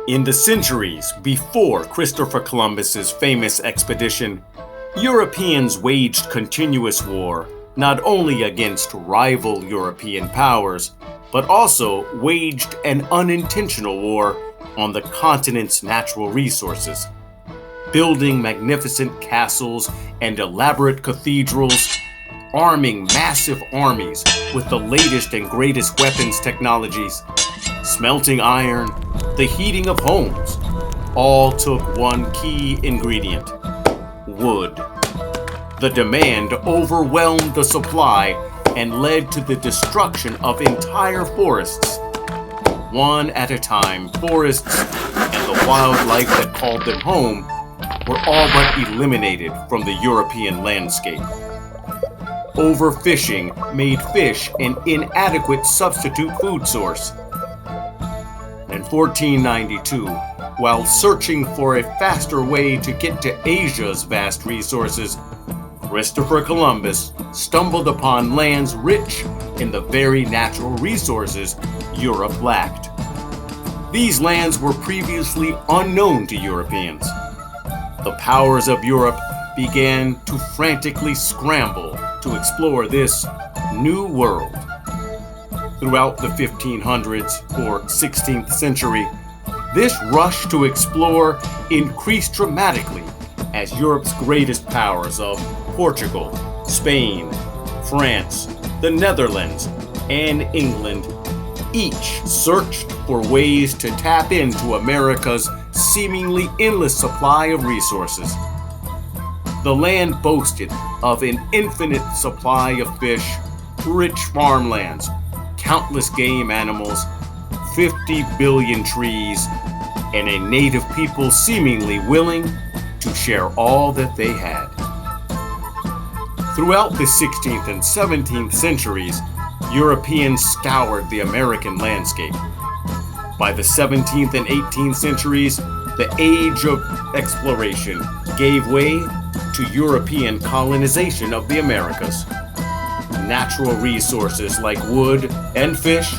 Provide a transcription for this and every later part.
In the centuries before Christopher Columbus's famous expedition, Europeans waged continuous war not only against rival European powers, but also waged an unintentional war on the continent's natural resources, building magnificent castles and elaborate cathedrals, arming massive armies with the latest and greatest weapons technologies, smelting iron, the heating of homes, all took one key ingredient: wood. The demand overwhelmed the supply and led to the destruction of entire forests. One at a time, forests and the wildlife that called them home were all but eliminated from the European landscape. Overfishing made fish an inadequate substitute food source. In 1492, while searching for a faster way to get to Asia's vast resources, Christopher Columbus stumbled upon lands rich in the very natural resources Europe lacked. These lands were previously unknown to Europeans. The powers of Europe began to frantically scramble to explore this new world. Throughout the 1500s or 16th century, this rush to explore increased dramatically as Europe's greatest powers of Portugal, Spain, France, the Netherlands, and England each searched for ways to tap into America's seemingly endless supply of resources. The land boasted of an infinite supply of fish, rich farmlands, countless game animals, 50 billion trees, and a native people seemingly willing to share all that they had. Throughout the 16th and 17th centuries, Europeans scoured the American landscape. By the 17th and 18th centuries, the age of exploration gave way to European colonization of the Americas. Natural resources like wood and fish,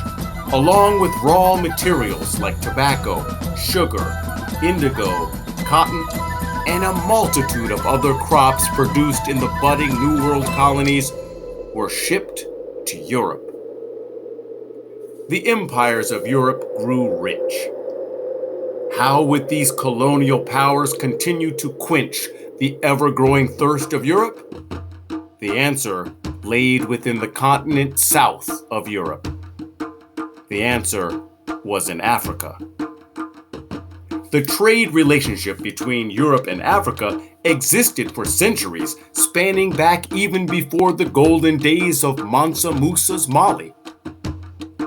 along with raw materials like tobacco, sugar, indigo, cotton, and a multitude of other crops produced in the budding New World colonies, were shipped to Europe. The empires of Europe grew rich. How would these colonial powers continue to quench the ever-growing thirst of Europe? The answer laid within the continent south of Europe. The answer was in Africa. The trade relationship between Europe and Africa existed for centuries, spanning back even before the golden days of Mansa Musa's Mali.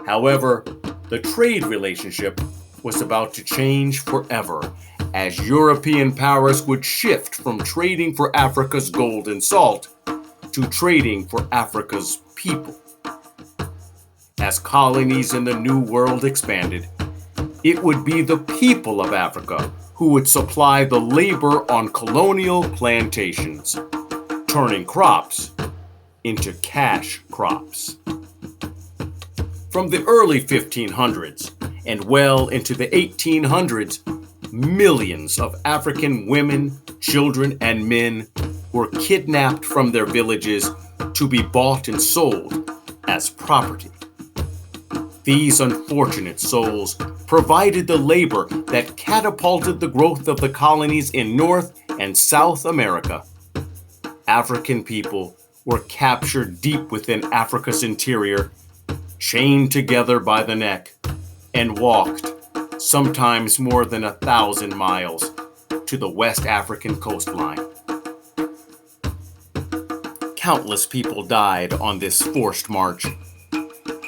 However, the trade relationship was about to change forever, as European powers would shift from trading for Africa's gold and salt to trading for Africa's people. As colonies in the New World expanded, it would be the people of Africa who would supply the labor on colonial plantations, turning crops into cash crops. From the early 1500s and well into the 1800s, millions of African women, children, and men were kidnapped from their villages to be bought and sold as property. These unfortunate souls provided the labor that catapulted the growth of the colonies in North and South America. African people were captured deep within Africa's interior, chained together by the neck, and walked, sometimes more than 1,000 miles, to the West African coastline. Countless people died on this forced march.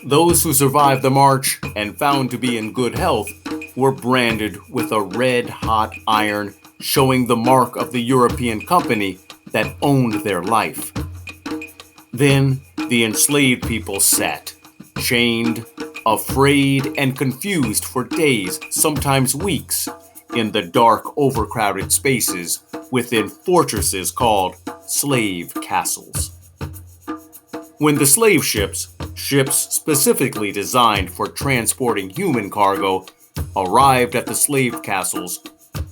Those who survived the march and found to be in good health were branded with a red-hot iron showing the mark of the European company that owned their life. Then the enslaved people sat, chained, afraid, and confused for days, sometimes weeks, in the dark, overcrowded spaces within fortresses called slave castles. When the slave ships specifically designed for transporting human cargo, Arrived at the slave castles,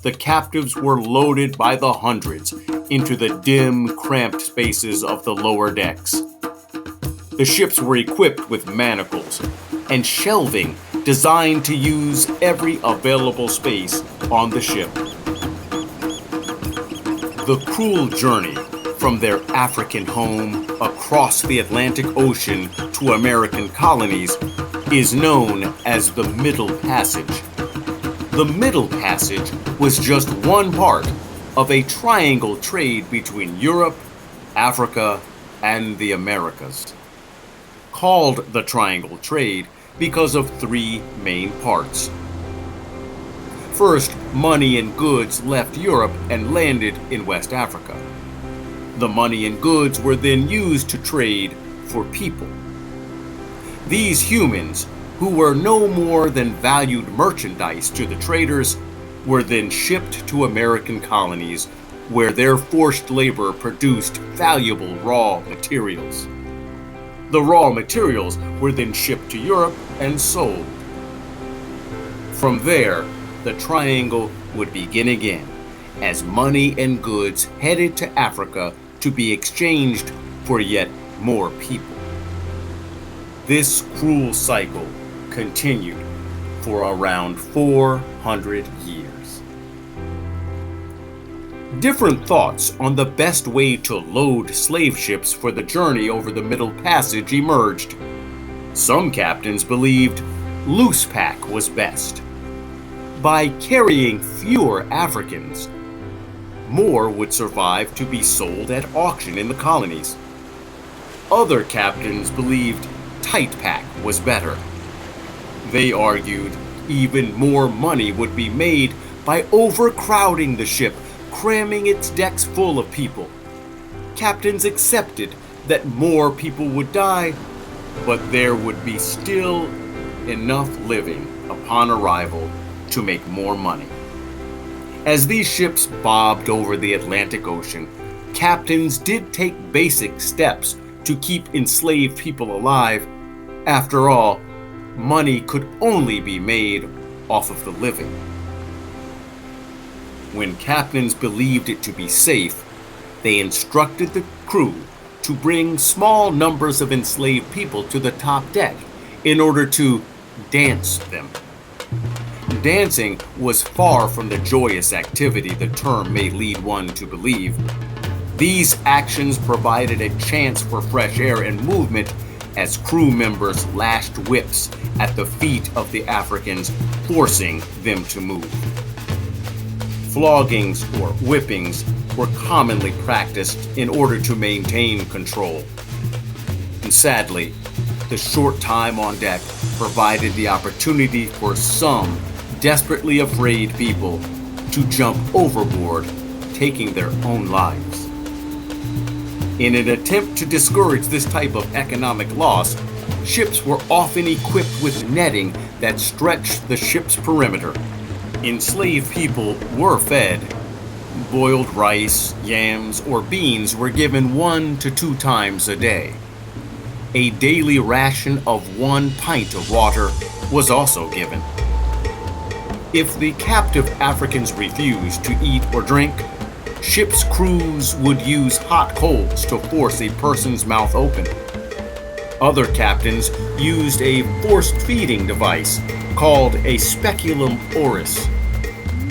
the captives were loaded by the hundreds into the dim, cramped spaces of the lower decks. The ships were equipped with manacles and shelving designed to use every available space on the ship. The cruel journey from their African home across the Atlantic Ocean to American colonies is known as the Middle Passage. The Middle Passage was just one part of a triangle trade between Europe, Africa, and the Americas. Called the Triangle Trade because of three main parts. First, money and goods left Europe and landed in West Africa. The money and goods were then used to trade for people. These humans, who were no more than valued merchandise to the traders, were then shipped to American colonies where their forced labor produced valuable raw materials. The raw materials were then shipped to Europe and sold. From there, the triangle would begin again, as money and goods headed to Africa to be exchanged for yet more people. This cruel cycle continued for around 400 years. Different thoughts on the best way to load slave ships for the journey over the Middle Passage emerged. Some captains believed loose pack was best. By carrying fewer Africans, more would survive to be sold at auction in the colonies. Other captains believed tight pack was better. They argued even more money would be made by overcrowding the ship, cramming its decks full of people. Captains accepted that more people would die, but there would be still enough living upon arrival to make more money. As these ships bobbed over the Atlantic Ocean, captains did take basic steps to keep enslaved people alive. After all, money could only be made off of the living. When captains believed it to be safe, they instructed the crew to bring small numbers of enslaved people to the top deck in order to dance them. Dancing was far from the joyous activity the term may lead one to believe. These actions provided a chance for fresh air and movement as crew members lashed whips at the feet of the Africans, forcing them to move. Floggings or whippings were commonly practiced in order to maintain control. And sadly, the short time on deck provided the opportunity for some desperately afraid people to jump overboard, taking their own lives. In an attempt to discourage this type of economic loss, ships were often equipped with netting that stretched the ship's perimeter. Enslaved people were fed. Boiled rice, yams, or beans were given 1 to 2 times a day. A daily ration of 1 pint of water was also given. If the captive Africans refused to eat or drink, ship's crews would use hot coals to force a person's mouth open. Other captains used a forced feeding device called a speculum oris.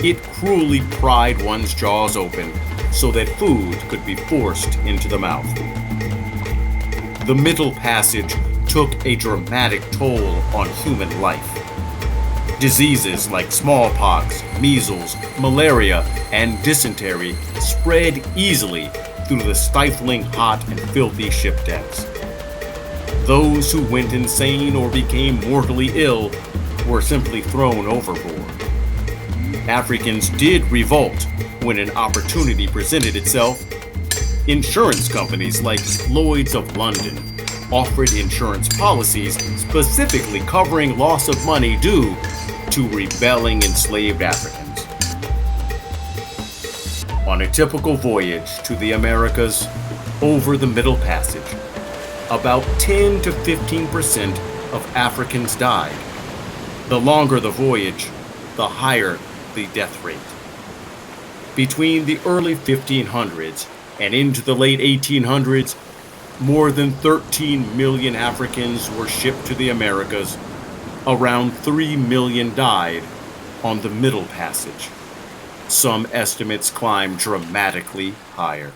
It cruelly pried one's jaws open so that food could be forced into the mouth. The Middle Passage took a dramatic toll on human life. Diseases like smallpox, measles, malaria, and dysentery spread easily through the stifling hot and filthy ship decks. Those who went insane or became mortally ill were simply thrown overboard. Africans did revolt when an opportunity presented itself. Insurance companies like Lloyd's of London offered insurance policies specifically covering loss of money due to rebelling enslaved Africans. On a typical voyage to the Americas over the Middle Passage, about 10 to 15% of Africans died. The longer the voyage, the higher the death rate. Between the early 1500s and into the late 1800s, more than 13 million Africans were shipped to the Americas. Around 3 million died on the Middle Passage. Some estimates climb dramatically higher.